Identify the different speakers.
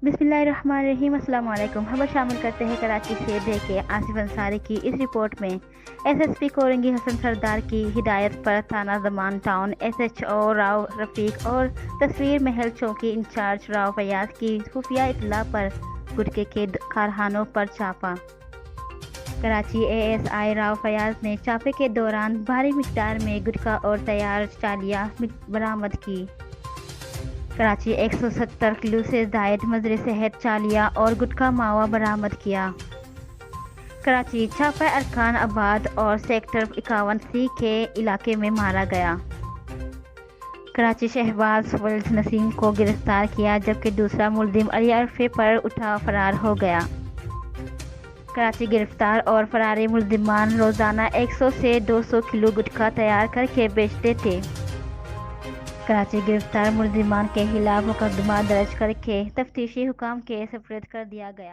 Speaker 1: बिस्मिल्लाहिर्रहमानिर्रहीम। अस्सलाम वालेकुम। खबर शामिल करते हैं कराची से के आसिफ अंसारी की इस रिपोर्ट में। एसएसपी कोरंगी हसन सरदार की हिदायत पर थाना दमान टाउन एसएचओ राव रफीक और तस्वीर महल चौकी इंचार्ज राव फयाज की खुफिया इत्तला पर गुटखे के कारखानों पर छापा। कराची एएसआई राव फयाज ने छापे के दौरान भारी मिकदार में गुटखा और तैयार चालियाँ बरामद की। कराची 170 किलो से जायद मजरे सेहत चालिया और गुटखा मावा बरामद किया। कराची छापा अरकान आबाद और सेक्टर 51C के इलाके में मारा गया। कराची शहबाज वल्द नसीम को गिरफ्तार किया जबकि दूसरा मुलजिम अली अरफे पर उठा फरार हो गया। कराची गिरफ्तार और फरारी मुलजिमान रोजाना 100 से 200 किलो गुटखा तैयार करके बेचते थे। कराची गिरफ्तार मुलजिमान के खिलाफ मुकदमा दर्ज करके तफ्तीशी हुकाम के सुपुर्द कर दिया गया।